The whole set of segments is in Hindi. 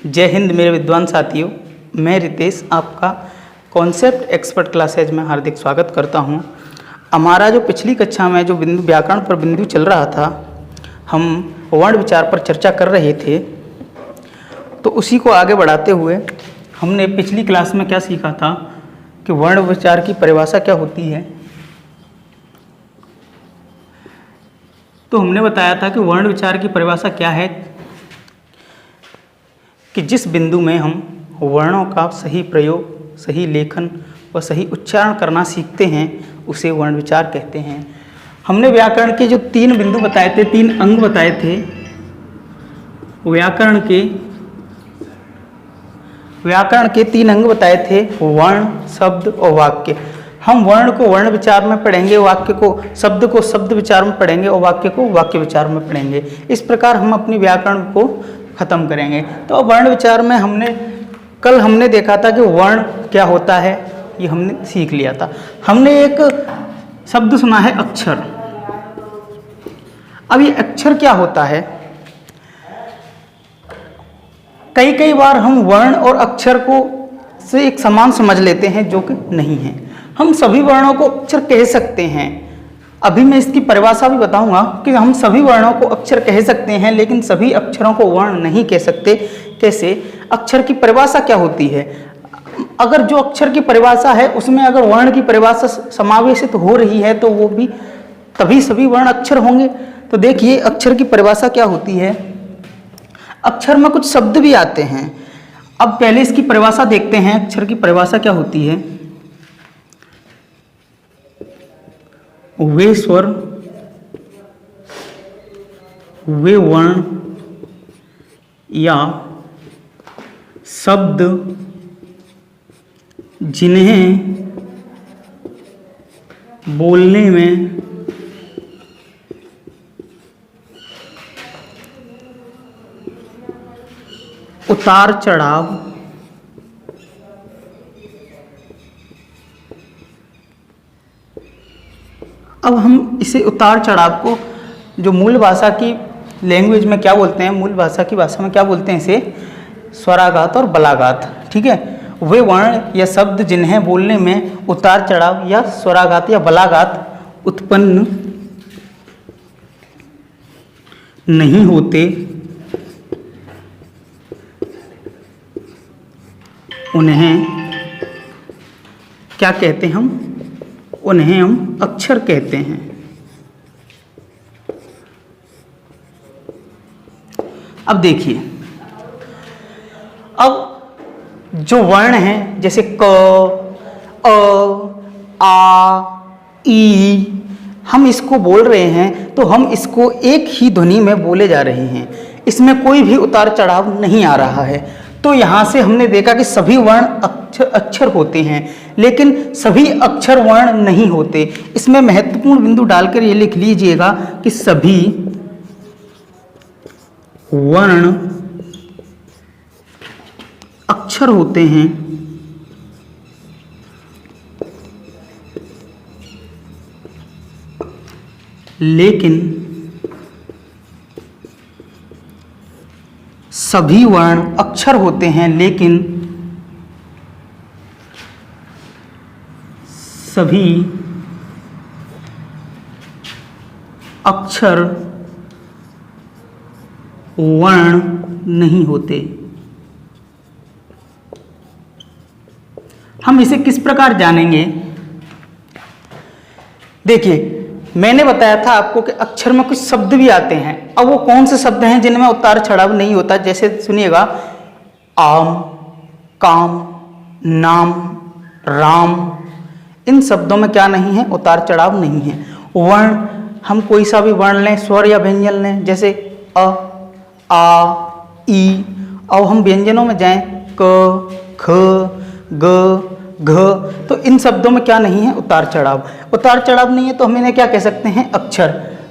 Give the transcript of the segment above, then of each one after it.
जय हिंद मेरे विद्वान साथियों, मैं रितेश आपका कॉन्सेप्ट एक्सपर्ट क्लासेज में हार्दिक स्वागत करता हूं। हमारा जो पिछली कक्षा में जो बिंदु व्याकरण पर बिंदु चल रहा था, हम वर्ण विचार पर चर्चा कर रहे थे। तो उसी को आगे बढ़ाते हुए हमने पिछली क्लास में क्या सीखा था कि वर्ण विचार की परिभाषा क्या होती है। तो हमने बताया था कि वर्ण विचार की परिभाषा क्या है कि जिस बिंदु में हम वर्णों का सही प्रयोग, सही लेखन व सही उच्चारण करना सीखते हैं उसे वर्ण विचार कहते हैं। हमने व्याकरण के जो 3 बिंदु बताए थे, 3 अंग बताए थे। व्याकरण के 3 अंग बताए थे, वर्ण, शब्द और वाक्य। हम वर्ण को वर्ण विचार में पढ़ेंगे, वाक्य को शब्द विचार में पढ़ेंगे और वाक्य को वाक्य विचार में पढ़ेंगे। इस प्रकार हम अपनी व्याकरण को खत्म करेंगे। तो वर्ण विचार में कल हमने देखा था कि वर्ण क्या होता है, ये हमने सीख लिया था। हमने एक शब्द सुना है अक्षर। अब ये अक्षर क्या होता है? कई बार हम वर्ण और अक्षर को से एक समान समझ लेते हैं, जो कि नहीं है। हम सभी वर्णों को अक्षर कह सकते हैं। अभी मैं इसकी परिभाषा भी बताऊंगा कि हम सभी वर्णों को अक्षर कह सकते हैं, लेकिन सभी अक्षरों को वर्ण नहीं कह सकते। कैसे? अक्षर की परिभाषा क्या होती है? अगर जो अक्षर की परिभाषा है उसमें अगर वर्ण की परिभाषा समावेशित हो रही है तो वो भी तभी सभी वर्ण अक्षर होंगे। तो देखिए अक्षर की परिभाषा क्या होती है। अक्षर में कुछ शब्द भी आते हैं। अब पहले इसकी परिभाषा देखते हैं, अक्षर की परिभाषा क्या होती है। वे स्वर, वे वर्ण या शब्द जिन्हें बोलने में उतार चढ़ाव अब हम इसे उतार चढ़ाव को जो मूल भाषा की लैंग्वेज में क्या बोलते हैं, मूल भाषा की भाषा में क्या बोलते हैं, इसे स्वराघात और बलाघात। ठीक है, वे वर्ण या शब्द जिन्हें बोलने में उतार चढ़ाव या स्वराघात या बलाघात उत्पन्न नहीं होते उन्हें क्या कहते हैं? उन्हें हम अक्षर कहते हैं। अब देखिए, अब जो वर्ण हैं जैसे क, अ, आ, ई, हम इसको बोल रहे हैं तो हम इसको एक ही ध्वनि में बोले जा रहे हैं। इसमें कोई भी उतार चढ़ाव नहीं आ रहा है। तो यहाँ से हमने देखा कि सभी वर्ण अक्षर होते हैं, लेकिन सभी अक्षर वर्ण नहीं होते। इसमें महत्वपूर्ण बिंदु डालकर ये लिख लीजिएगा कि सभी वर्ण अक्षर होते हैं, लेकिन सभी वर्ण अक्षर होते हैं, लेकिन सभी अक्षर वर्ण नहीं होते। हम इसे किस प्रकार जानेंगे? देखिए, मैंने बताया था आपको कि अक्षर में कुछ शब्द भी आते हैं। अब वो कौन से शब्द हैं जिनमें उतार चढ़ाव नहीं होता? जैसे सुनिएगा, आम, काम, नाम, राम, इन शब्दों में क्या नहीं है? उतार चढ़ाव नहीं है। वर्ण, हम कोई सा भी वर्ण लें, स्वर या व्यंजन लें, जैसे अ, आ, ई। और हम व्यंजनों में जाएं, क, ख, ग, घ, तो इन शब्दों में क्या नहीं है? उतार चढ़ाव। उतार चढ़ाव नहीं है तो हम इन्हें क्या कह सकते हैं? अक्षर।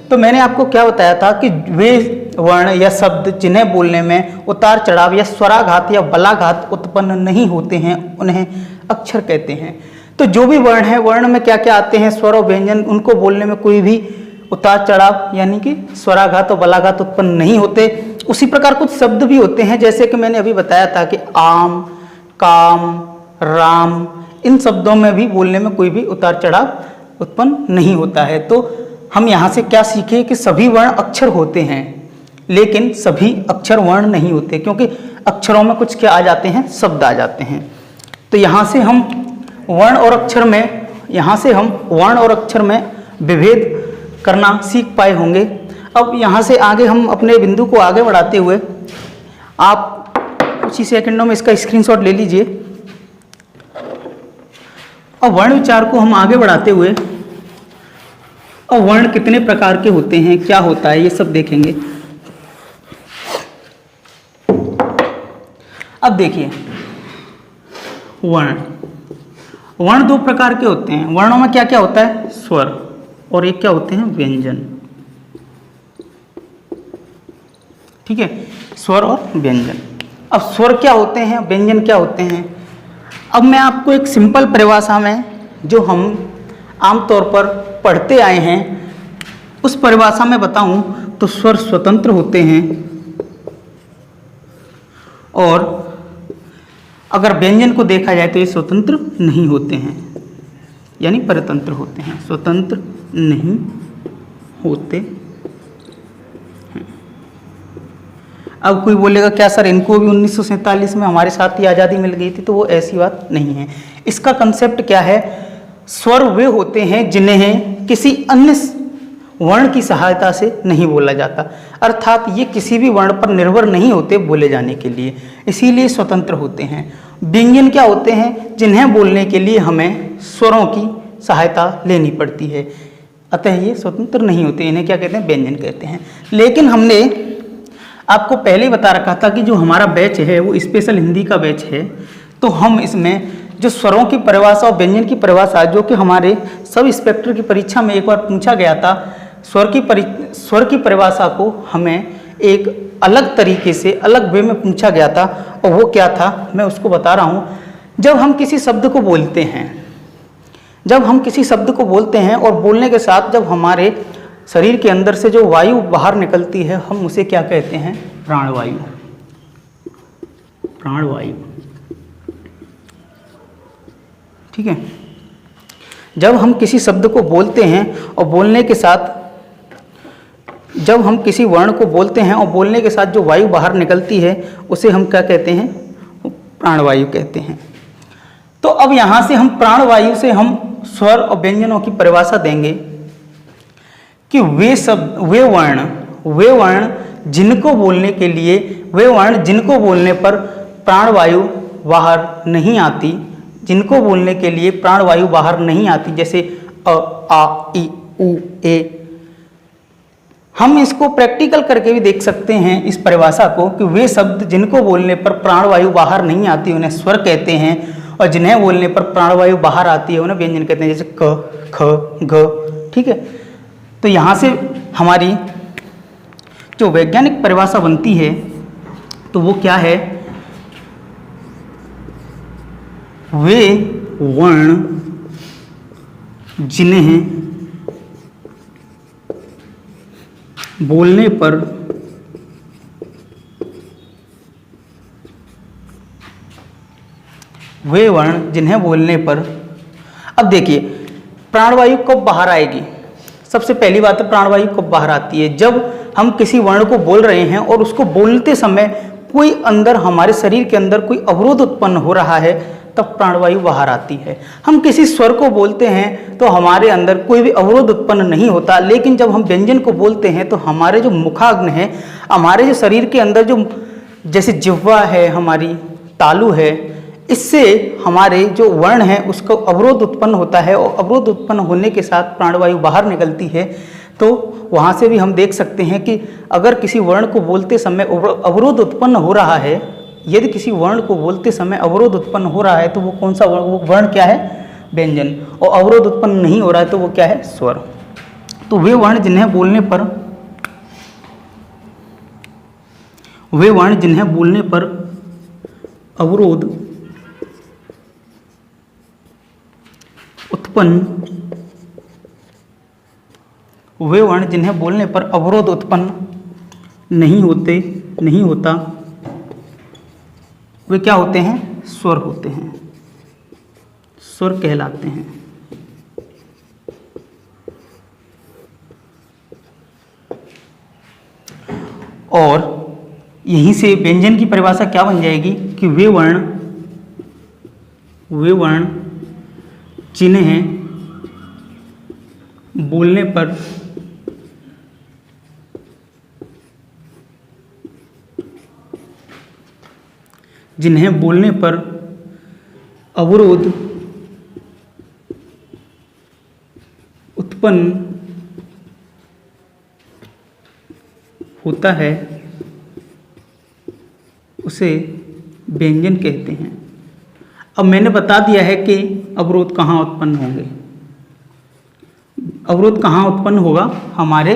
तो मैंने आपको क्या बताया था कि वे वर्ण या शब्द जिन्हें बोलने में उतार चढ़ाव या स्वराघात या बलाघात उत्पन्न नहीं होते हैं उन्हें अक्षर कहते हैं। तो जो भी वर्ण है, वर्ण में क्या क्या आते हैं? स्वर और व्यंजन, उनको बोलने में कोई भी उतार चढ़ाव यानी कि स्वराघात और बलाघात उत्पन्न नहीं होते। उसी प्रकार कुछ शब्द भी होते हैं, जैसे कि मैंने अभी बताया था कि आम, काम, राम, इन शब्दों में भी बोलने में कोई भी उतार चढ़ाव उत्पन्न नहीं होता है। तो हम यहाँ से क्या सीखे कि सभी वर्ण अक्षर होते हैं, लेकिन सभी अक्षर वर्ण नहीं होते, क्योंकि अक्षरों में कुछ क्या आ जाते हैं, शब्द आ जाते हैं। तो यहाँ से हम वर्ण और अक्षर में विभेद करना सीख पाए होंगे। अब यहाँ से आगे हम अपने बिंदु को आगे बढ़ाते हुए आप कुछ ही सेकंडों में इसका स्क्रीनशॉट ले लीजिए। अब वर्ण विचार को हम आगे बढ़ाते हुए अब वर्ण कितने प्रकार के होते हैं, क्या होता है, ये सब देखेंगे। अब देखिए, वर्ण दो प्रकार के होते हैं। वर्णों में क्या क्या होता है, स्वर, और एक क्या होते हैं, व्यंजन। ठीक है, स्वर और व्यंजन। अब स्वर क्या होते हैं, व्यंजन क्या होते हैं। अब मैं आपको एक सिंपल परिभाषा में, जो हम आमतौर पर पढ़ते आए हैं, उस परिभाषा में बताऊं तो स्वर स्वतंत्र होते हैं, और अगर व्यंजन को देखा जाए तो ये स्वतंत्र नहीं होते हैं, यानी परतंत्र होते हैं, स्वतंत्र नहीं होते हैं। अब कोई बोलेगा क्या सर इनको भी 1947 में हमारे साथ ही आज़ादी मिल गई थी, तो वो ऐसी बात नहीं है। इसका कंसेप्ट क्या है, स्वर वे होते हैं जिन्हें किसी अन्य वर्ण की सहायता से नहीं बोला जाता, अर्थात ये किसी भी वर्ण पर निर्भर नहीं होते बोले जाने के लिए, इसीलिए स्वतंत्र होते हैं। व्यंजन क्या होते हैं, जिन्हें बोलने के लिए हमें स्वरों की सहायता लेनी पड़ती है, अतः ये स्वतंत्र नहीं होते, इन्हें क्या कहते हैं, व्यंजन कहते हैं। लेकिन हमने आपको पहले ही बता रखा था कि जो हमारा बैच है वो स्पेशल हिंदी का बैच है, तो हम इसमें जो स्वरों की परिभाषा और व्यंजन की परिभाषा, जो कि हमारे सब इंस्पेक्टर की परीक्षा में एक बार पूछा गया था, स्वर की परिभाषा को हमें एक अलग तरीके से, अलग वे में पूछा गया था, और वो क्या था मैं उसको बता रहा हूँ। जब हम किसी शब्द को बोलते हैं, और बोलने के साथ जब हमारे शरीर के अंदर से जो वायु बाहर निकलती है, हम उसे क्या कहते हैं, प्राणवायु। ठीक है, जब हम किसी शब्द को बोलते हैं और बोलने के साथ, जब हम किसी वर्ण को बोलते हैं और बोलने के साथ जो वायु बाहर निकलती है, उसे हम क्या कहते हैं, प्राणवायु कहते हैं। तो अब यहाँ से हम प्राणवायु से हम स्वर और व्यंजनों की परिभाषा देंगे कि वे वर्ण जिनको बोलने पर प्राणवायु बाहर नहीं आती, जैसे अ, आ, इ, उ, ए। हम इसको प्रैक्टिकल करके भी देख सकते हैं इस परिभाषा को, कि वे शब्द जिनको बोलने पर प्राणवायु बाहर नहीं आती उन्हें स्वर कहते हैं, और जिन्हें बोलने पर प्राणवायु बाहर आती है उन्हें व्यंजन कहते हैं, जैसे क, ख, ग। ठीक है, तो यहाँ से हमारी जो वैज्ञानिक परिभाषा बनती है तो वो क्या है, वे वर्ण जिन्हें बोलने पर अब देखिए प्राणवायु कब बाहर आएगी। सबसे पहली बात है, प्राणवायु कब बाहर आती है, जब हम किसी वर्ण को बोल रहे हैं और उसको बोलते समय कोई अंदर हमारे शरीर के अंदर कोई अवरोध उत्पन्न हो रहा है, तब प्राणवायु बाहर आती है। हम किसी स्वर को बोलते हैं तो हमारे अंदर कोई भी अवरोध उत्पन्न नहीं होता, लेकिन जब हम व्यंजन को बोलते हैं तो हमारे जो मुखाग्न है, हमारे जो शरीर के अंदर जो, जैसे जिह्वा है, हमारी तालु है, इससे हमारे जो वर्ण है उसको अवरोध उत्पन्न होता है, और अवरोध उत्पन्न होने के साथ प्राणवायु बाहर निकलती है। तो वहाँ से भी हम देख सकते हैं कि अगर किसी वर्ण को बोलते समय अवरोध उत्पन्न हो रहा है, यदि किसी वर्ण को बोलते समय अवरोध उत्पन्न हो रहा है तो वो कौन सा वर्ण, वो वर्ण क्या है, व्यंजन, और अवरोध उत्पन्न नहीं हो रहा है तो वो क्या है, स्वर। तो वे वर्ण जिन्हें बोलने पर अवरोध उत्पन्न वे वर्ण जिन्हें बोलने पर अवरोध उत्पन्न नहीं होता, वे क्या होते हैं? स्वर होते हैं, स्वर कहलाते हैं। और यहीं से व्यंजन की परिभाषा क्या बन जाएगी कि वे वर्ण जिन्हें बोलने पर अवरोध उत्पन्न होता है उसे व्यंजन कहते हैं। अब मैंने बता दिया है कि अवरोध कहाँ उत्पन्न होंगे। अवरोध कहाँ उत्पन्न होगा? हमारे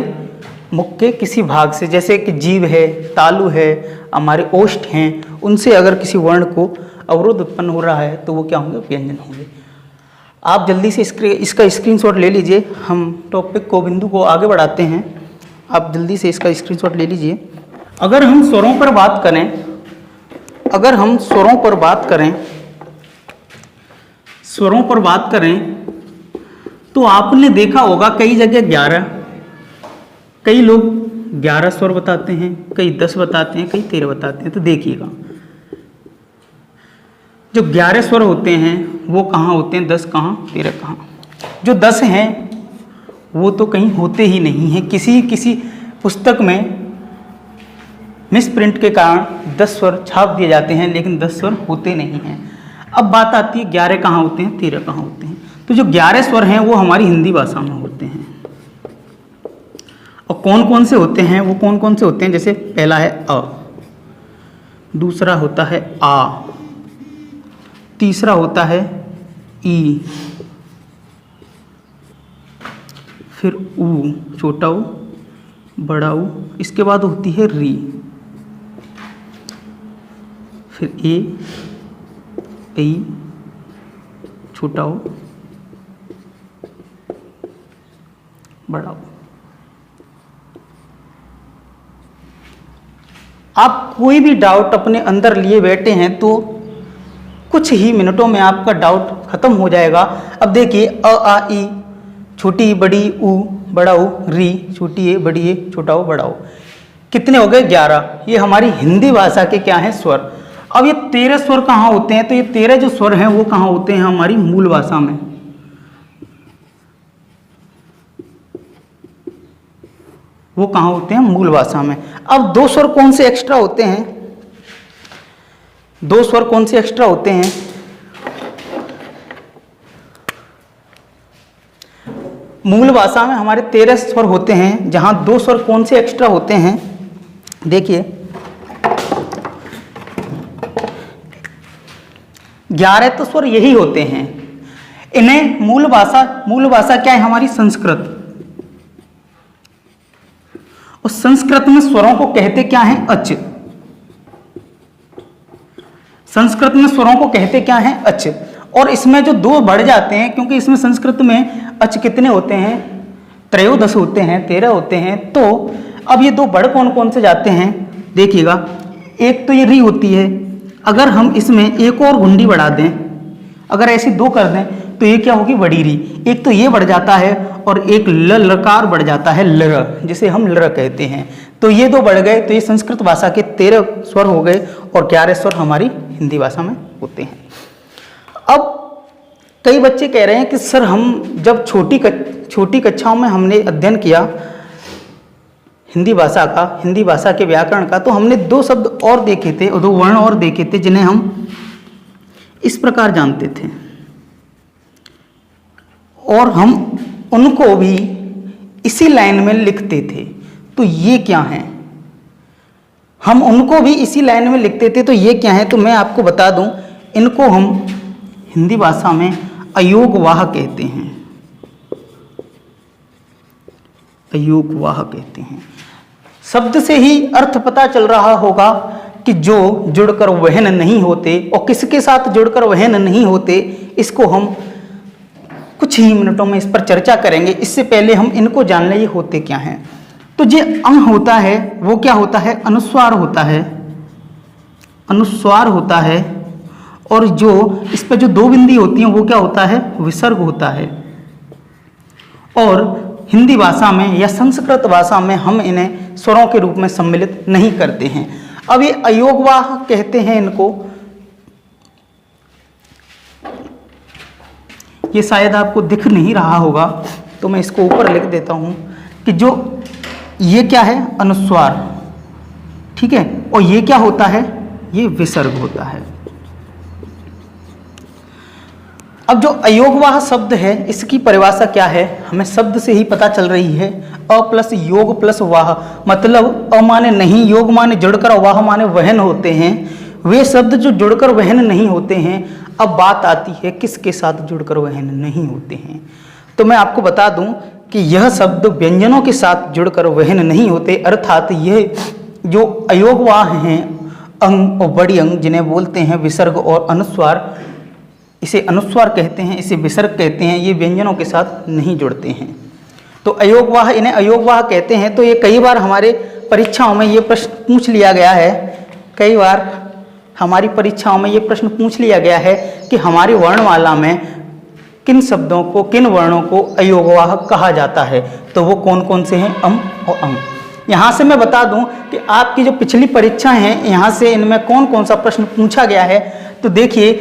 मुख के किसी भाग से, जैसे कि जीभ है, तालु है, हमारे ओष्ठ हैं, उनसे अगर किसी वर्ण को अवरोध उत्पन्न हो रहा है तो वो क्या होंगे? व्यंजन होंगे। आप जल्दी से इसका स्क्रीनशॉट ले लीजिए। हम टॉपिक को, बिंदु को आगे बढ़ाते हैं। आप जल्दी से इसका स्क्रीनशॉट ले लीजिए। अगर हम स्वरों पर बात करें तो आपने देखा होगा कई जगह 11, कई लोग 11 स्वर बताते हैं, कई 10 बताते हैं, कई 13 बताते हैं। तो देखिएगा, जो 11 स्वर होते हैं वो कहाँ होते हैं? 10 कहाँ, 13 कहाँ? जो 10 हैं वो तो कहीं होते ही नहीं हैं। किसी पुस्तक में मिसप्रिंट के कारण 10 स्वर छाप दिए जाते हैं, लेकिन 10 स्वर होते नहीं हैं। अब बात आती है 11 कहाँ होते हैं, 13 कहाँ होते हैं। तो जो 11 स्वर हैं वो हमारी हिंदी भाषा में होते हैं। और कौन कौन से होते हैं? वो कौन कौन से होते हैं? जैसे पहला है अ, दूसरा होता है आ, तीसरा होता है ई, फिर ऊ, छोटा ऊ, बड़ा ऊ, इसके बाद होती है री, फिर ए, ई, छोटा ऊ, बड़ा ऊ। आप कोई भी डाउट अपने अंदर लिए बैठे हैं तो कुछ ही मिनटों में आपका डाउट खत्म हो जाएगा। अब देखिए, अ, आ, ई, छोटी बड़ी ऊ, बड़ा ऊ, री, छोटी ए, बड़ी ए, छोटा ऊ, बड़ा ऊ, कितने हो गए? 11। ये हमारी हिंदी भाषा के क्या हैं? स्वर। अब ये 13 स्वर कहाँ होते हैं? तो ये 13 जो स्वर हैं वो कहाँ होते हैं? हमारी मूल भाषा में। वो कहाँ होते हैं? मूल भाषा में। अब 2 स्वर कौन से एक्स्ट्रा होते हैं? 2 स्वर कौन से एक्स्ट्रा होते हैं? मूल भाषा में हमारे 13 स्वर होते हैं, जहां 2 स्वर कौन से एक्स्ट्रा होते हैं? देखिए, 11 तो स्वर यही होते हैं। इन्हें मूल भाषा क्या है? हमारी संस्कृत। और संस्कृत में स्वरों को कहते क्या हैं? अच। संस्कृत में स्वरों को कहते क्या हैं? अच। और इसमें जो 2 बढ़ जाते हैं, क्योंकि इसमें संस्कृत में अच कितने होते हैं? 13 होते हैं, 13 होते हैं। तो अब ये 2 बढ़ कौन कौन से जाते हैं? देखिएगा, एक तो ये री होती है। अगर हम इसमें एक और घुंडी बढ़ा दें, अगर ऐसी 2 कर दें तो ये क्या होगी? बड़ी री। एक तो ये बढ़ जाता है और एक लकार बढ़ जाता है, लर, जिसे हम लर कहते हैं। तो ये 2 बढ़ गए, तो ये संस्कृत भाषा के 13 स्वर हो गए और 11 स्वर हमारी हिंदी भाषा में होते हैं। अब कई बच्चे कह रहे हैं कि सर, हम जब छोटी कक्षाओं में हमने अध्ययन किया हिंदी भाषा के व्याकरण का, तो हमने 2 शब्द और देखे थे, 2 वर्ण और देखे थे, जिन्हें हम इस प्रकार जानते थे, और हम उनको भी इसी लाइन में लिखते थे। तो ये क्या हैं? हम उनको भी इसी लाइन में लिखते थे, तो ये क्या है? तो मैं आपको बता दूं, इनको हम हिंदी भाषा में अयोगवाह कहते हैं। अयोगवाह कहते हैं। शब्द से ही अर्थ पता चल रहा होगा कि जो जुड़कर वहन नहीं होते, और किसके साथ जुड़कर वहन नहीं होते, इसको हम कुछ ही मिनटों में इस पर चर्चा करेंगे। इससे पहले हम इनको जान लें ये होते क्या हैं। तो जो अंग होता है वो क्या होता है, अनुस्वार होता है, अनुस्वार होता है। और जो इस पर जो दो बिंदी होती हैं वो क्या होता है, विसर्ग होता है। और हिंदी भाषा में या संस्कृत भाषा में हम इन्हें स्वरों के रूप में सम्मिलित नहीं करते हैं। अब ये अयोगवाह कहते हैं इनको, ये शायद आपको दिख नहीं रहा होगा तो मैं इसको ऊपर लिख देता हूं कि जो ये क्या है, अनुस्वार, ठीक है, और ये क्या होता है, ये विसर्ग होता है। अब जो अयोगवाह शब्द है इसकी परिभाषा क्या है, हमें शब्द से ही पता चल रही है। अ प्लस योग प्लस वाह, मतलब अ माने नहीं, योग माने जुड़कर, वाह माने वहन होते हैं। वे शब्द जो जुड़कर वहन नहीं होते हैं, अब बात आती है किसके साथ जुड़कर वहन नहीं होते हैं। तो मैं आपको बता दूं कि यह शब्द व्यंजनों के साथ जुड़कर वहन नहीं होते, अर्थात यह जो अयोगवाह हैं, अंग और बड़ी अंग जिन्हें बोलते हैं विसर्ग और अनुस्वार, इसे अनुस्वार कहते हैं, इसे विसर्ग कहते हैं, ये व्यंजनों के साथ नहीं जुड़ते हैं। तो अयोगवाह, इन्हें अयोगवाह कहते हैं। तो ये कई बार हमारे परीक्षाओं में ये प्रश्न पूछ लिया गया है, कई बार हमारी परीक्षाओं में ये प्रश्न पूछ लिया गया है कि हमारी वर्णमाला में किन शब्दों को, किन वर्णों को अयोगवाह कहा जाता है। तो वो कौन कौन से हैं, अम और अंग। यहाँ से मैं बता दूं कि आपकी जो पिछली परीक्षाएं हैं, यहाँ से इनमें कौन कौन सा प्रश्न पूछा गया है। तो देखिए,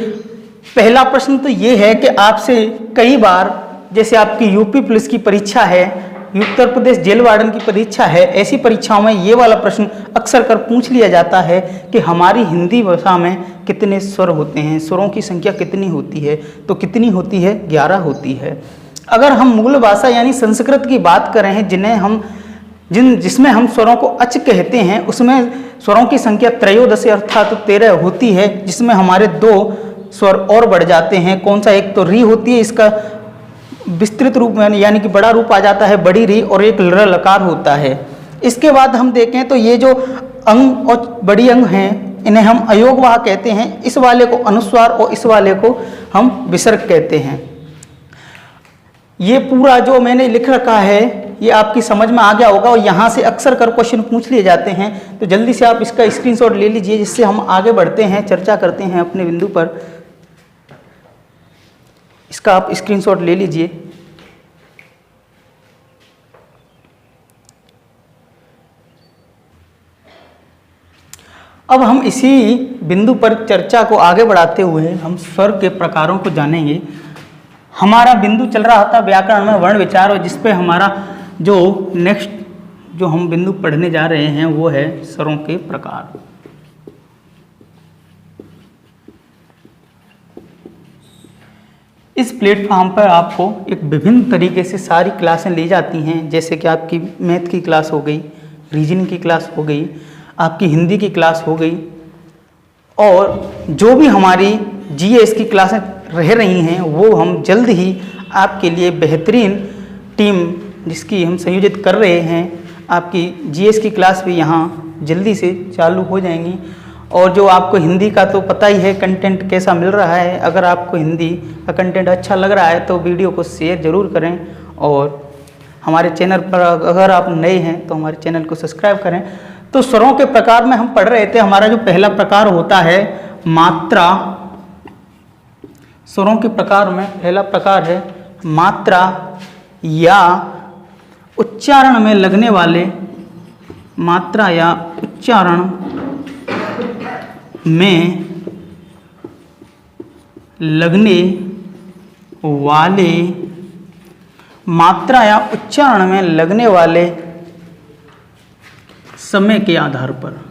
पहला प्रश्न तो ये है कि आपसे कई बार, जैसे आपकी यूपी पुलिस की परीक्षा है, उत्तर प्रदेश जेल वार्डन की परीक्षा है, ऐसी परीक्षाओं में ये वाला प्रश्न अक्सर कर पूछ लिया जाता है कि हमारी हिंदी भाषा में कितने स्वर होते हैं, स्वरों की संख्या कितनी होती है। तो कितनी होती है, 11 होती है। अगर हम मूल भाषा यानी संस्कृत की बात करें हैं, जिसमें हम स्वरों को अच कहते हैं, उसमें स्वरों की संख्या त्रयोदशी अर्थात 13 होती है, जिसमें हमारे 2 स्वर और बढ़ जाते हैं। कौन सा, एक तो री होती है, इसका विस्तृत रूप में यानी कि बड़ा रूप आ जाता है बड़ी री, और एक ल लकार होता है। इसके बाद हम देखें तो ये जो अंग और बड़ी अंग हैं, इन्हें हम अयोगवाह कहते हैं। इस वाले को अनुस्वार और इस वाले को हम विसर्ग कहते हैं। ये पूरा जो मैंने लिख रखा है ये आपकी समझ में आ गया होगा, और यहाँ से अक्सर कर क्वेश्चन पूछ लिए जाते हैं। तो जल्दी से आप इसका स्क्रीनशॉट ले लीजिए, जिससे हम आगे बढ़ते हैं, चर्चा करते हैं अपने बिंदु पर। इसका आप स्क्रीनशॉट ले लीजिए। अब हम इसी बिंदु पर चर्चा को आगे बढ़ाते हुए हम स्वर के प्रकारों को जानेंगे। हमारा बिंदु चल रहा था व्याकरण में वर्ण विचार, और जिसपे हमारा जो नेक्स्ट जो हम बिंदु पढ़ने जा रहे हैं वो है स्वरों के प्रकार। इस प्लेटफॉर्म पर आपको एक विभिन्न तरीके से सारी क्लासें ली जाती हैं, जैसे कि आपकी मैथ की क्लास हो गई, रीजनिंग की क्लास हो गई, आपकी हिंदी की क्लास हो गई, और जो भी हमारी जीएस की क्लासें रह रही हैं वो हम जल्द ही आपके लिए बेहतरीन टीम जिसकी हम संयोजित कर रहे हैं, आपकी जीएस की क्लास भी यहाँ जल्दी से चालू हो जाएंगी। और जो आपको हिंदी का तो पता ही है कंटेंट कैसा मिल रहा है। अगर आपको हिंदी का कंटेंट अच्छा लग रहा है तो वीडियो को शेयर ज़रूर करें, और हमारे चैनल पर अगर आप नए हैं तो हमारे चैनल को सब्सक्राइब करें। तो स्वरों के प्रकार में हम पढ़ रहे थे, हमारा जो पहला प्रकार होता है मात्रा। स्वरों के प्रकार में पहला प्रकार है मात्रा या उच्चारण में लगने वाले, मात्रा या उच्चारण में लगने वाले, मात्रा या उच्चारण में लगने वाले समय के आधार पर।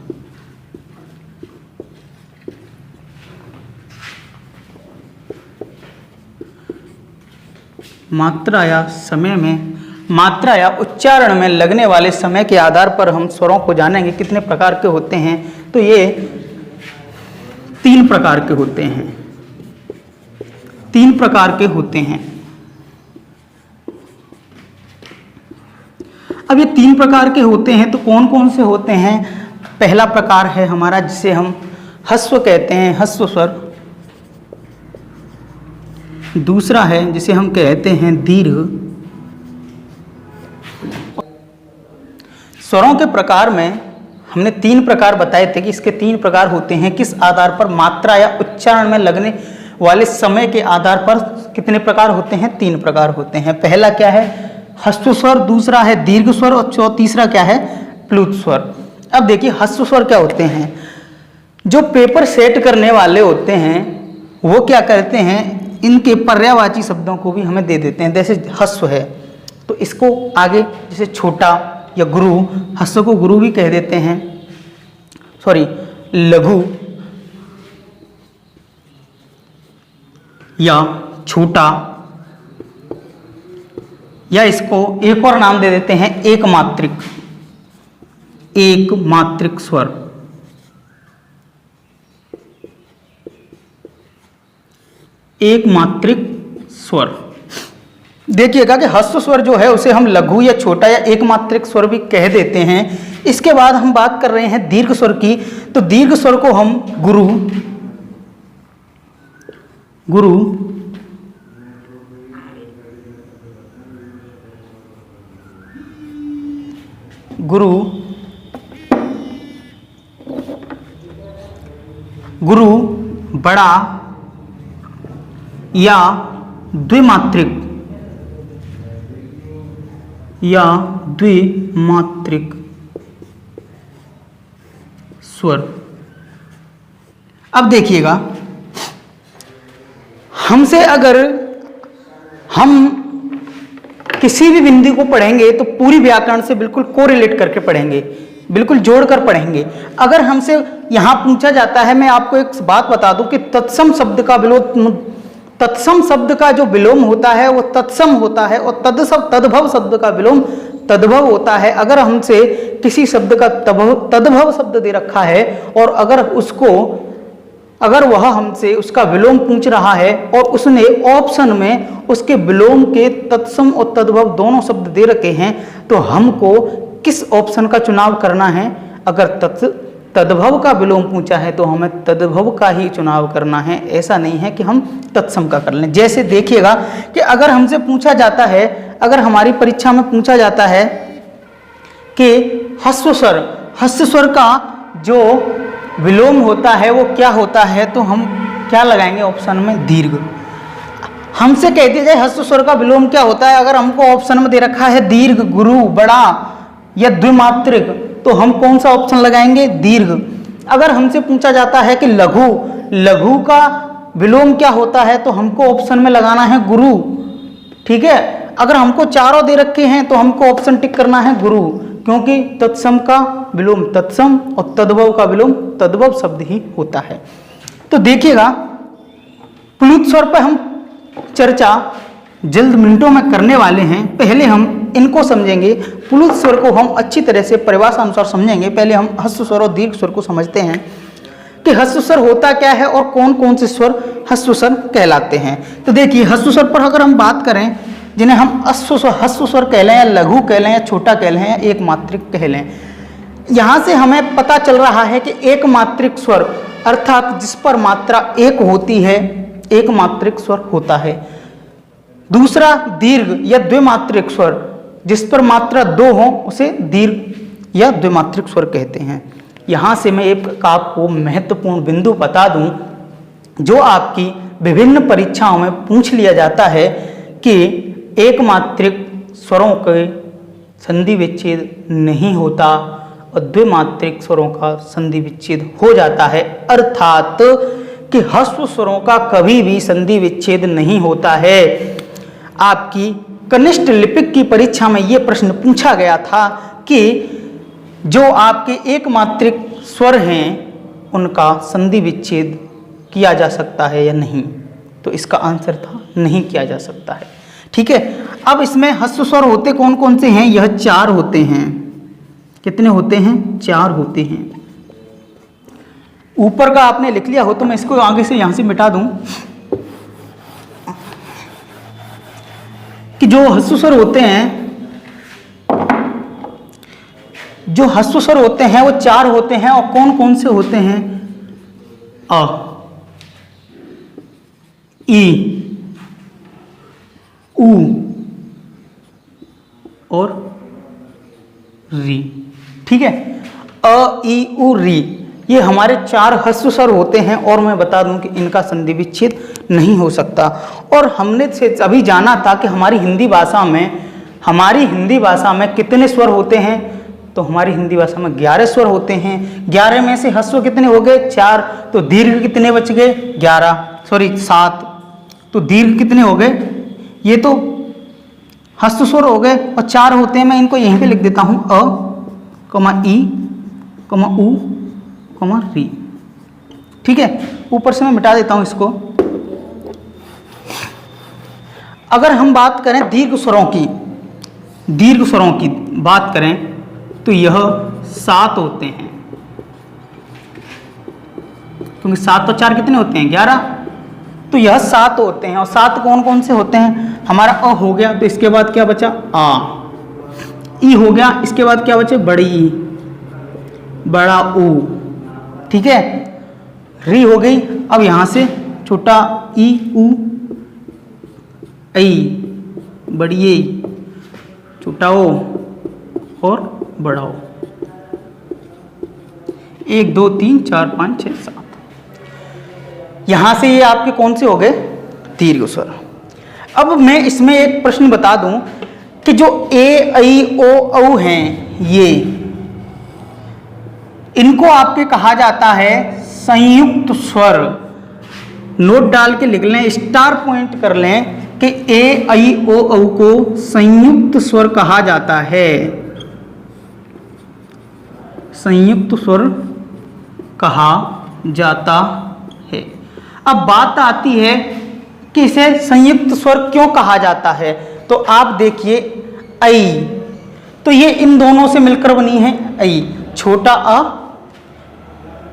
मात्रा या समय में, मात्रा या उच्चारण में लगने वाले समय के आधार पर हम स्वरों को जानेंगे कितने प्रकार के होते हैं। तो ये 3 प्रकार के होते हैं, 3 प्रकार के होते हैं। अब ये 3 प्रकार के होते हैं तो कौन कौन से होते हैं। पहला प्रकार है हमारा जिसे हम ह्रस्व कहते हैं, ह्रस्व स्वर। दूसरा है जिसे हम कहते हैं दीर्घ। स्वरों के प्रकार में हमने 3 प्रकार बताए थे कि इसके 3 प्रकार होते हैं। किस आधार पर? मात्रा या उच्चारण में लगने वाले समय के आधार पर कितने प्रकार होते हैं? 3 प्रकार होते हैं। पहला क्या है? ह्रस्व स्वर, दूसरा है दीर्घ स्वर और तीसरा क्या है? प्लुत स्वर। अब देखिए ह्रस्व स्वर क्या होते हैं। जो पेपर सेट करने वाले होते हैं वो क्या करते हैं, इनके पर्यायवाची शब्दों को भी हमें दे देते हैं। जैसे ह्रस्व है तो इसको आगे जैसे छोटा या गुरु, ह्रस्व को गुरु भी कह देते हैं, सॉरी लघु या छोटा, या इसको एक और नाम दे देते हैं एक मात्रिक स्वर। एक मात्रिक स्वर। देखिएगा कि ह्रस्व स्वर जो है उसे हम लघु या छोटा या एक मात्रिक स्वर भी कह देते हैं। इसके बाद हम बात कर रहे हैं दीर्घ स्वर की। तो दीर्घ स्वर को हम गुरु बड़ा या द्विमात्रिक स्वर। अब देखिएगा, हमसे अगर हम किसी भी बिंदु को पढ़ेंगे तो पूरी व्याकरण से बिल्कुल कोरिलेट करके पढ़ेंगे, बिल्कुल जोड़कर पढ़ेंगे। अगर हमसे यहां पूछा जाता है, मैं आपको एक बात बता दूं कि तत्सम शब्द का जो विलोम होता है वो तत्सम होता है और तद्भव शब्द का विलोम तद्भव होता है। अगर हमसे किसी शब्द का तद्भव शब्द दे रखा है और अगर वह हमसे उसका विलोम पूछ रहा है और उसने ऑप्शन में उसके विलोम के तत्सम और तद्भव दोनों शब्द दे रखे हैं, तो हमको किस ऑप्शन का चुनाव करना है? अगर तद्भव का विलोम पूछा है तो हमें तद्भव का ही चुनाव करना है, ऐसा नहीं है कि हम तत्सम का कर लें। जैसे देखिएगा कि अगर हमसे पूछा जाता है, अगर हमारी परीक्षा में पूछा जाता है कि ह्रस्व स्वर का जो विलोम होता है वो क्या होता है, तो हम क्या लगाएंगे ऑप्शन में? दीर्घ। हमसे कह दिया जाए ह्रस्व स्वर का विलोम क्या होता है, अगर हमको ऑप्शन में दे रखा है दीर्घ, गुरु, बड़ा या द्विमात्रिक, तो हम कौन सा ऑप्शन लगाएंगे? दीर्घ। अगर हमसे पूछा जाता है कि लघु का विलोम क्या होता है, तो हमको ऑप्शन में लगाना है गुरु। ठीक है, अगर हमको चारों दे रखे हैं तो हमको ऑप्शन टिक करना है गुरु, क्योंकि तत्सम का विलोम तत्सम और तद्भव का विलोम तद्भव शब्द ही होता है। तो देखिएगा प्लुत स्वर पर हम चर्चा जल्द मिनटों में करने वाले हैं। पहले हम इनको समझेंगे। प्लुत स्वर को हम अच्छी तरह से परिभाषा अनुसार समझेंगे। पहले हम ह्रस्व स्वर और दीर्घ स्वर को समझते हैं कि ह्रस्व स्वर होता क्या है और कौन कौन से स्वर ह्रस्व स्वर कहलाते हैं। तो देखिए ह्रस्व स्वर पर अगर हम बात करें, जिन्हें हम ह्रस्व स्वर कह लें या लघु कह लें या छोटा कह लें या एक मात्रिक कह लें, यहाँ से हमें पता चल रहा है कि एक मात्रिक स्वर अर्थात जिस पर मात्रा एक होती है, एक मात्रिक स्वर होता है। दूसरा दीर्घ या द्विमात्रिक स्वर, जिस पर मात्रा 2 हो उसे दीर्घ या द्विमात्रिक स्वर कहते हैं। यहाँ से मैं एक आपको महत्वपूर्ण बिंदु बता दूं, जो आपकी विभिन्न परीक्षाओं में पूछ लिया जाता है कि एक मात्रिक स्वरों के संधि विच्छेद नहीं होता और द्विमात्रिक स्वरों का संधि विच्छेद हो जाता है, अर्थात कि ह्रस्व स्वरों का कभी भी संधि विच्छेद नहीं होता है। आपकी कनिष्ठ लिपिक की परीक्षा में यह प्रश्न पूछा गया था कि जो आपके एक मात्रिक स्वर हैं उनका संधि विच्छेद किया जा सकता है या नहीं, तो इसका आंसर था नहीं किया जा सकता है। ठीक है, अब इसमें ह्रस्व स्वर होते कौन कौन से हैं? यह 4 होते हैं। कितने होते हैं? 4 होते हैं। ऊपर का आपने लिख लिया हो तो मैं इसको आगे से यहां से मिटा दूं कि जो ह्रस्व स्वर होते हैं, जो ह्रस्व स्वर होते हैं वो 4 होते हैं। और कौन कौन से होते हैं? अ, ई, ऊ और री। ठीक है, अ ई उ री, ये हमारे 4 ह्रस्व स्वर होते हैं और मैं बता दूं कि इनका संधि विच्छेद नहीं हो सकता। और हमने से अभी जाना था कि हमारी हिंदी भाषा में कितने स्वर होते हैं, तो हमारी हिंदी भाषा में 11 स्वर होते हैं। 11 में से ह्रस्व कितने हो गए? 4। तो दीर्घ कितने बच गए? 7। तो दीर्घ कितने हो गए? ये तो ह्रस्व स्वर हो गए और 4 होते हैं। मैं इनको यहीं पे लिख देता हूं, अ, ई, उ, री। ठीक है, ऊपर से मैं मिटा देता हूं इसको। अगर हम बात करें दीर्घ स्वरों की बात करें तो यह 7 होते हैं, क्योंकि 7 और 4 कितने होते हैं? 11। तो यह 7 होते हैं। और 7 कौन कौन से होते हैं? हमारा अ हो गया, तो इसके बाद क्या बचा? आ। ई हो गया, इसके बाद क्या बचे? बड़ी ई, बड़ा ऊ। ठीक है, री हो गई। अब यहां से छोटा ई, उ, ऐ, बड़ी ए, छोटा ओ और बड़ा ओ। 1 2 3 4 5 6 7। यहां से ये आपके कौन से हो गए? दीर्घ स्वर। अब मैं इसमें एक प्रश्न बता दूं कि जो ए, ऐ, ओ, औ हैं, ये इनको आपके कहा जाता है संयुक्त स्वर। नोट डाल के लिख लें, स्टार पॉइंट कर लें कि ए, ऐ, ओ, औ को संयुक्त स्वर कहा जाता है। संयुक्त स्वर कहा जाता है। अब बात आती है कि इसे संयुक्त स्वर क्यों कहा जाता है। तो आप देखिए, ऐ, तो ये इन दोनों से मिलकर बनी है ऐ। छोटा अ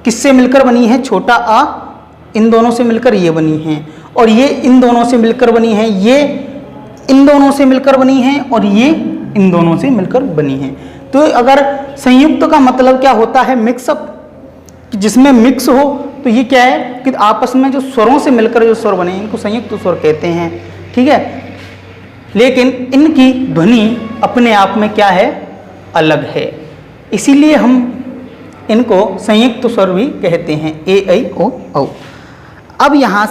किससे मिलकर बनी है? छोटा अ इन दोनों से मिलकर ये बनी है, और ये इन दोनों से मिलकर बनी है, ये इन दोनों से मिलकर बनी है, और ये इन दोनों से मिलकर बनी है। तो अगर संयुक्त का मतलब क्या होता है? मिक्सअप, जिसमें मिक्स हो, तो ये क्या है कि आपस में जो स्वरों से मिलकर जो स्वर बने इनको संयुक्त स्वर कहते हैं। ठीक है, लेकिन इनकी ध्वनि अपने आप में क्या है? अलग है, इसीलिए हम इनको संयुक्त स्वर भी कहते हैं, ए, ऐ, ओ, औ। अब यहाँ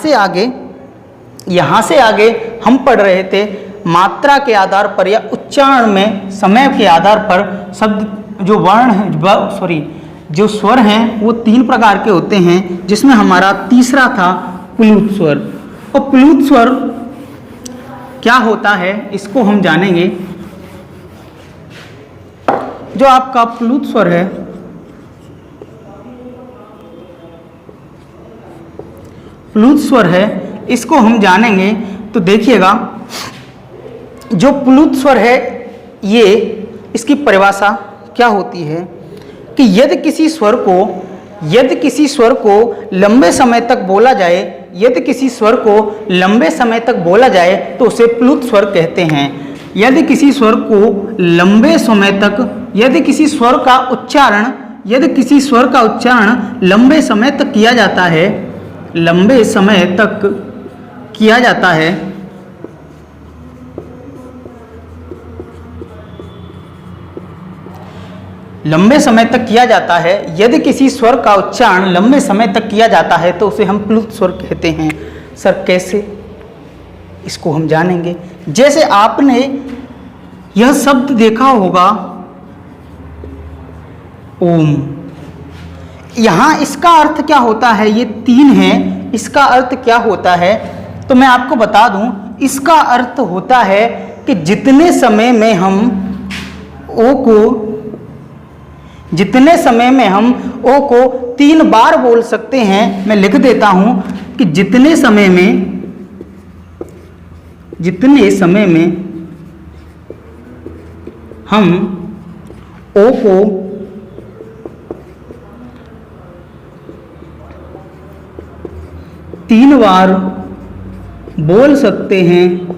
से आगे हम पढ़ रहे थे मात्रा के आधार पर या उच्चारण में समय के आधार पर शब्द जो वर्ण है, जो स्वर हैं वो 3 प्रकार के होते हैं, जिसमें हमारा तीसरा था प्लुत स्वर। और प्लुत स्वर क्या होता है इसको हम जानेंगे। जो आपका प्लुत स्वर है, प्लुत स्वर है, इसको हम जानेंगे। तो देखिएगा, जो प्लुत स्वर है ये, इसकी परिभाषा क्या होती है कि यदि किसी स्वर को लंबे समय तक बोला जाए, तो उसे प्लुत स्वर कहते हैं। यदि किसी स्वर का उच्चारण लंबे समय तक किया जाता है, लंबे समय तक किया जाता है, यदि किसी स्वर का उच्चारण लंबे समय तक किया जाता है तो उसे हम प्लुत स्वर कहते हैं। सर कैसे? इसको हम जानेंगे। जैसे आपने यह शब्द देखा होगा ओम, यहां इसका अर्थ क्या होता है? ये 3 है, इसका अर्थ क्या होता है? तो मैं आपको बता दूं, इसका अर्थ होता है कि जितने समय में हम ओ को 3 बार बोल सकते हैं, मैं लिख देता हूं कि जितने समय में हम ओ को 3 बार बोल सकते हैं,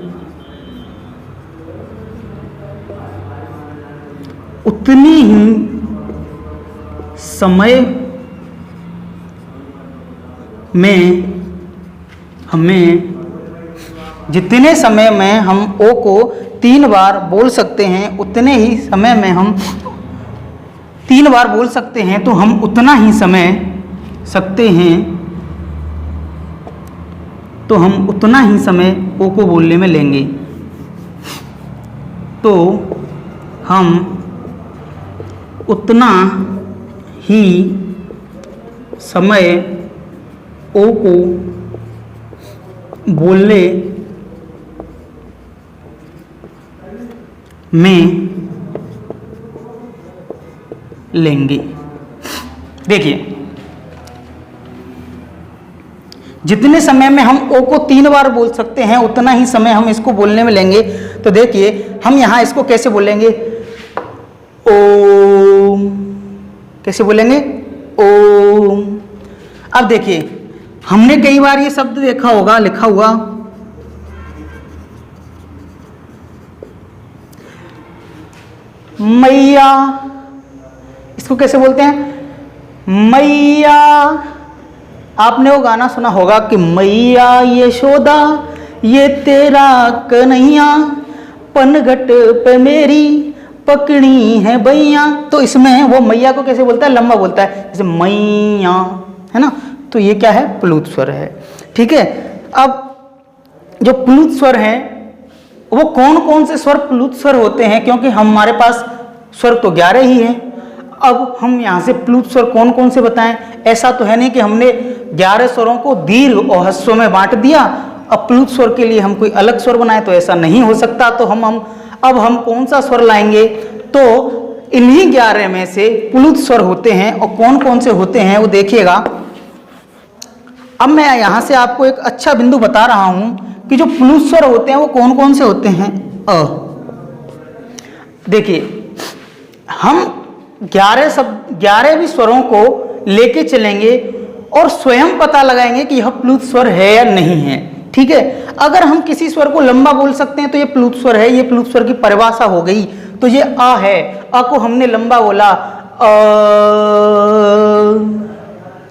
उतनी ही समय में हमें जितने समय में हम ओ को 3 बार बोल सकते हैं उतने ही समय में हम 3 बार बोल सकते हैं, तो हम उतना ही समय सकते हैं, तो हम उतना ही समय ओ को बोलने में लेंगे। तो हम उतना ही समय ओ को बोलने में लेंगे। देखिए, जितने समय में हम ओ को 3 बार बोल सकते हैं उतना ही समय हम इसको बोलने में लेंगे। तो देखिए, हम यहां इसको कैसे बोलेंगे, ओम, कैसे बोलेंगे, ओम। अब देखिए, हमने कई बार ये शब्द देखा होगा लिखा हुआ, मैया, इसको कैसे बोलते हैं, मैया। आपने वो गाना सुना होगा कि मैया यशोदा ये तेरा कन्हैया, पनघट पे मेरी पकड़ी है बैया। तो इसमें वो मैया को कैसे बोलता है, लंबा बोलता है, जैसे मैया, है ना। तो ये क्या है, प्लुत स्वर है। ठीक है। अब जो प्लुत स्वर है वो कौन कौन से स्वर प्लुत स्वर होते हैं, क्योंकि हमारे पास स्वर तो 11 ही हैं। अब हम यहाँ से प्लुत स्वर कौन कौन से बताएं। ऐसा तो है नहीं कि हमने 11 स्वरों को दीर्घ और ह्रस्व में बांट दिया, अब प्लुत स्वर के लिए हम कोई अलग स्वर बनाए, तो ऐसा नहीं हो सकता। तो अब हम कौन सा स्वर लाएंगे, तो इन्हीं 11 में से प्लुत स्वर होते हैं। और कौन कौन से होते हैं वो देखिएगा। अब मैं यहाँ से आपको एक अच्छा बिंदु बता रहा हूँ कि जो प्लुत स्वर होते हैं वो कौन कौन से होते हैं। देखिए, हम 11 भी स्वरों को लेके चलेंगे और स्वयं पता लगाएंगे कि यह प्लुत स्वर है या नहीं है। ठीक है। अगर हम किसी स्वर को लंबा बोल सकते हैं तो ये प्लुत स्वर है, ये प्लुत स्वर की परिभाषा हो गई। तो ये अ है, अ को हमने लंबा बोला,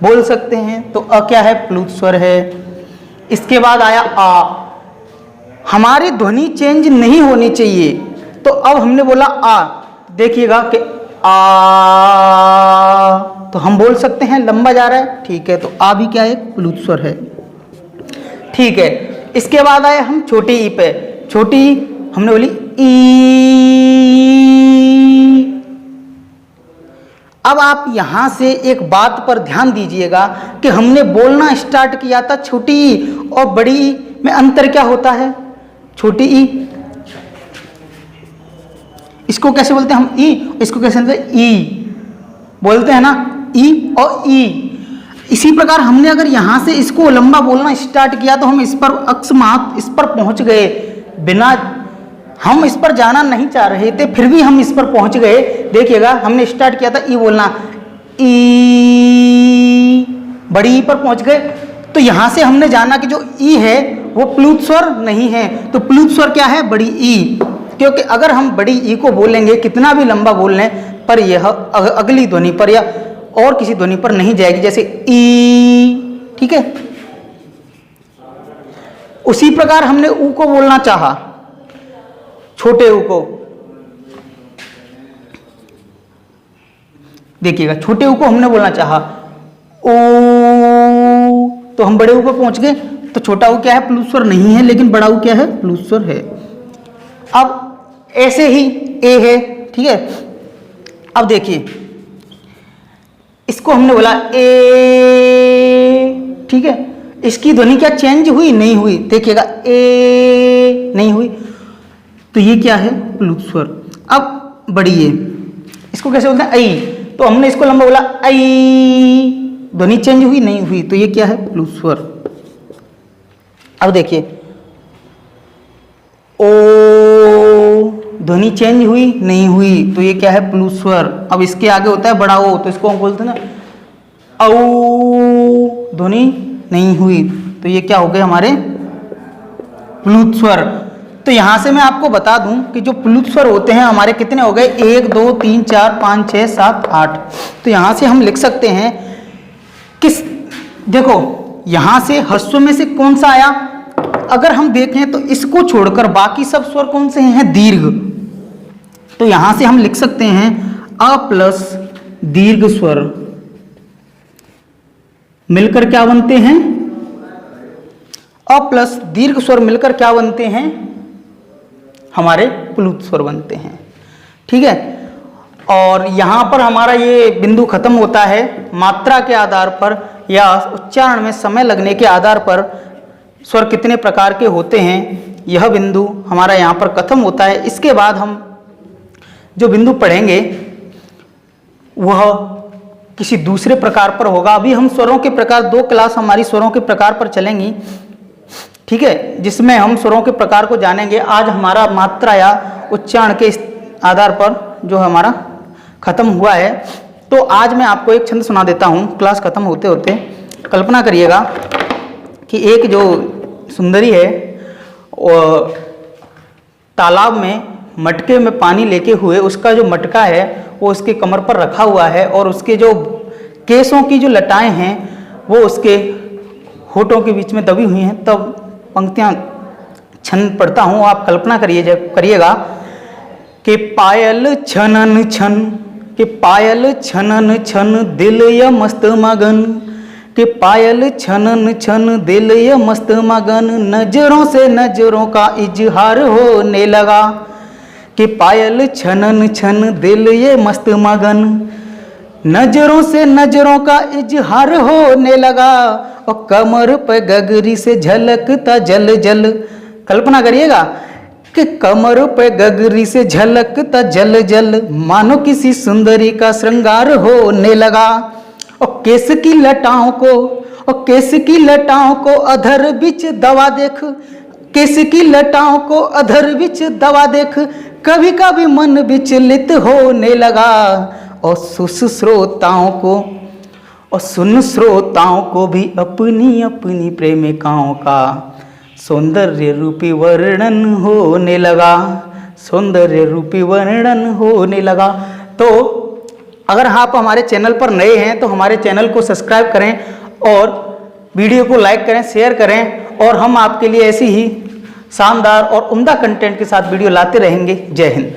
बोल सकते हैं, तो अ क्या है, प्लुत स्वर है। इसके बाद आया आ, हमारी ध्वनि चेंज नहीं होनी चाहिए, तो अब हमने बोला आ, देखिएगा कि आ, तो हम बोल सकते हैं लंबा जा रहा है। ठीक है। तो आ भी क्या है, प्लुत स्वर है। ठीक है। इसके बाद आए हम छोटी ई पे। छोटी ई हमने बोली ई। अब आप यहां से एक बात पर ध्यान दीजिएगा कि हमने बोलना स्टार्ट किया था छोटी ई और बड़ी ई में अंतर क्या होता है। छोटी ई, इसको कैसे बोलते हैं हम, ई, इसको कैसे बोलते हैं, ई बोलते हैं ना, ई और ई। इसी प्रकार हमने अगर यहां से इसको लंबा बोलना स्टार्ट किया तो हम इस पर अकस्मात इस पर पहुंच गए, बिना हम इस पर जाना नहीं चाह रहे थे, फिर भी हम इस पर पहुंच गए। देखिएगा, हमने स्टार्ट किया था ई बोलना, ई, बड़ी ई पर पहुंच गए। तो यहां से हमने जाना कि जो ई है वो प्लुत स्वर नहीं है। तो प्लुत स्वर क्या है, बड़ी ई। क्योंकि अगर हम बड़ी ई को बोलेंगे, कितना भी लंबा बोल लें, पर यह अगली ध्वनि पर या और किसी ध्वनि पर नहीं जाएगी, जैसे ई। ठीक है। उसी प्रकार हमने ऊ को बोलना चाहा, छोटे ऊ को, देखिएगा, छोटे ऊ को हमने बोलना चाहा ओ, तो हम बड़े ऊ पर पहुंच गए। तो छोटा ऊ क्या है, प्लुत स्वर नहीं है, लेकिन बड़ा ऊ क्या है, प्लुत स्वर है। अब ऐसे ही ए है। ठीक है। अब देखिए, इसको हमने बोला ए। ठीक है। इसकी ध्वनि क्या चेंज हुई, नहीं हुई। देखिएगा, ए नहीं हुई, तो ये क्या है, प्लुत स्वर। अब बड़ी ए, इसको कैसे बोलते हैं, आई। तो हमने इसको लंबा बोला आई, ध्वनि चेंज हुई, नहीं हुई, तो ये क्या है, प्लुत स्वर। अब देखिए, ओ, ध्वनि चेंज हुई, नहीं हुई, तो ये क्या है, प्लुत स्वर। अब इसके आगे होता है बड़ा ओ, तो इसको हम बोलते हैं ना औ, ध्वनि नहीं हुई, तो ये क्या हो गए हमारे प्लुत स्वर। तो यहां से मैं आपको बता दूं कि जो प्लुत स्वर होते हैं हमारे कितने हो गए, 1 2 3 4 5 6 7 8। तो यहां से हम लिख सकते हैं किस, देखो यहां से ह्रस्व में से कौन सा आया, अगर हम देखें तो इसको छोड़कर बाकी सब स्वर कौन से हैं? दीर्घ। तो यहां से हम लिख सकते हैं अ प्लस दीर्घ स्वर मिलकर क्या बनते हैं? अ प्लस दीर्घ स्वर मिलकर क्या बनते हैं? हमारे प्लुत स्वर बनते हैं। ठीक है, और यहां पर हमारा ये बिंदु खत्म होता है। मात्रा के आधार पर या उच्चारण में समय लगने के आधार पर स्वर कितने प्रकार के होते हैं, यह बिंदु हमारा यहाँ पर खत्म होता है। इसके बाद हम जो बिंदु पढ़ेंगे वह किसी दूसरे प्रकार पर होगा। अभी हम स्वरों के प्रकार, 2 क्लास हमारी स्वरों के प्रकार पर चलेंगी, ठीक है, जिसमें हम स्वरों के प्रकार को जानेंगे। आज हमारा मात्रा या उच्चारण के आधार पर जो हमारा खत्म हुआ है। तो आज मैं आपको एक छंद सुना देता हूँ क्लास खत्म होते होते। कल्पना करिएगा कि एक जो सुंदरी है और तालाब में मटके में पानी लेके हुए, उसका जो मटका है वो उसके कमर पर रखा हुआ है और उसके जो केसों की जो लटाएं हैं वो उसके होठों के बीच में दबी हुई हैं। तब पंक्तियां छंद पढ़ता हूँ, आप कल्पना करिएगा कि पायल छनन छन, कि पायल छनन छन दिल या मस्त मगन, कि पायल छनन छन दिल या मस्त मगन, नजरों से नजरों का इजहार होने लगा, कि पायल छनन छन दिल ये मस्त मगन, नजरों से नजरों का इजहार होने लगा, और कमर पे गगरी से झलकता जल जल। कल्पना करिएगा कि कमर पे गगरी से झलकता जल जल, मानो किसी सुंदरी का श्रृंगार होने लगा, और केस की लटाओं को, और केस की लटाओं को अधर बिच दवा देख, केस की लटाओं को अधर बिच दवा देख, कभी कभी मन विचलित होने लगा, और श्रोताओं को, और सुन श्रोताओं को भी अपनी अपनी प्रेमिकाओं का सौंदर्य रूपी वर्णन होने लगा, सौंदर्य रूपी वर्णन होने लगा। तो अगर आप हमारे चैनल पर नए हैं तो हमारे चैनल को सब्सक्राइब करें और वीडियो को लाइक करें, शेयर करें, और हम आपके लिए ऐसी ही शानदार और उम्दा कंटेंट के साथ वीडियो लाते रहेंगे। जय हिंद।